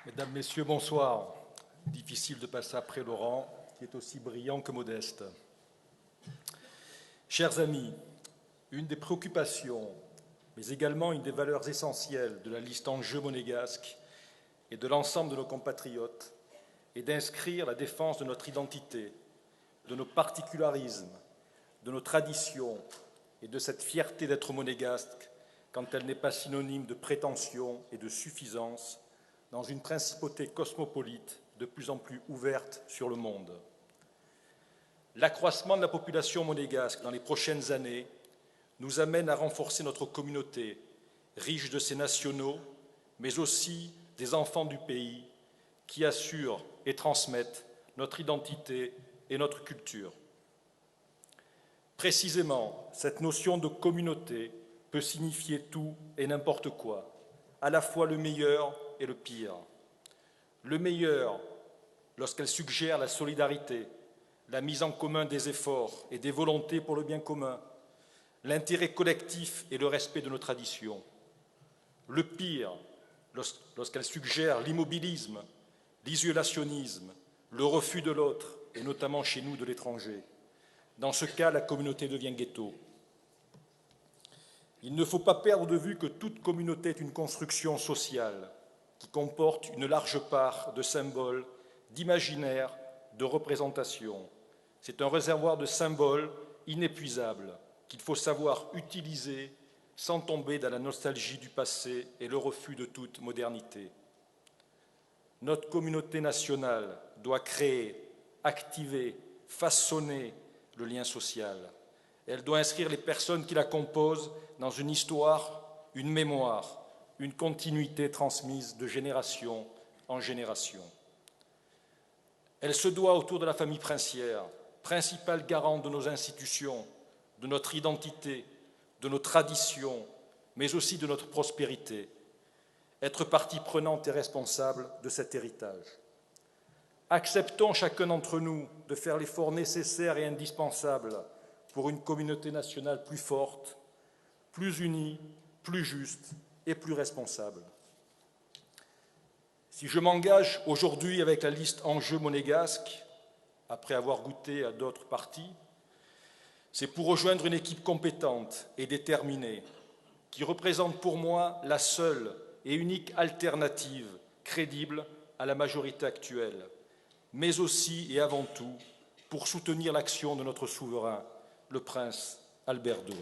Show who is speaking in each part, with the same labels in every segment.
Speaker 1: Mesdames, Messieurs, bonsoir. Difficile de passer après Laurent, qui est aussi brillant que modeste. Chers amis, une des préoccupations, mais également une des valeurs essentielles de la liste Enjeux monégasques et de l'ensemble de nos compatriotes est d'inscrire la défense de notre identité, de nos particularismes, de nos traditions et de cette fierté d'être monégasque quand elle n'est pas synonyme de prétention et de suffisance dans une principauté cosmopolite de plus en plus ouverte sur le monde. L'accroissement de la population monégasque dans les prochaines années nous amène à renforcer notre communauté, riche de ses nationaux, mais aussi des enfants du pays qui assurent et transmettent notre identité et notre culture. Précisément, cette notion de communauté peut signifier tout et n'importe quoi, à la fois le meilleur et le pire. Le meilleur, lorsqu'elle suggère la solidarité, la mise en commun des efforts et des volontés pour le bien commun, l'intérêt collectif et le respect de nos traditions. Le pire, lorsqu'elle suggère l'immobilisme, l'isolationnisme, le refus de l'autre, et notamment chez nous de l'étranger. Dans ce cas, la communauté devient ghetto. Il ne faut pas perdre de vue que toute communauté est une construction sociale qui comporte une large part de symboles, d'imaginaire, de représentation. C'est un réservoir de symboles inépuisable qu'il faut savoir utiliser sans tomber dans la nostalgie du passé et le refus de toute modernité. Notre communauté nationale doit créer, activer, façonner le lien social. Elle doit inscrire les personnes qui la composent dans une histoire, une mémoire, une continuité transmise de génération en génération. Elle se doit autour de la famille princière, principale garante de nos institutions, de notre identité, de nos traditions, mais aussi de notre prospérité, être partie prenante et responsable de cet héritage. Acceptons chacun d'entre nous de faire l'effort nécessaire et indispensable pour une communauté nationale plus forte, plus unie, plus juste et plus responsable. Si je m'engage aujourd'hui avec la liste Enjeux monégasques, après avoir goûté à d'autres partis, c'est pour rejoindre une équipe compétente et déterminée qui représente pour moi la seule et unique alternative crédible à la majorité actuelle, mais aussi et avant tout pour soutenir l'action de notre souverain, le prince Albert II.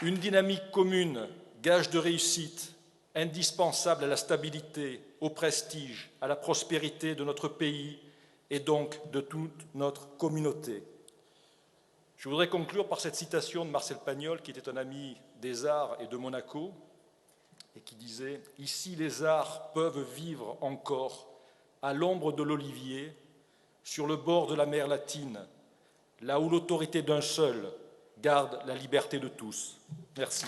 Speaker 1: Une dynamique commune, gage de réussite, indispensable à la stabilité, au prestige, à la prospérité de notre pays et donc de toute notre communauté. Je voudrais conclure par cette citation de Marcel Pagnol, qui était un ami des arts et de Monaco, et qui disait « Ici, les arts peuvent vivre encore à l'ombre de l'olivier, sur le bord de la mer Latine, là où l'autorité d'un seul garde la liberté de tous. » Merci.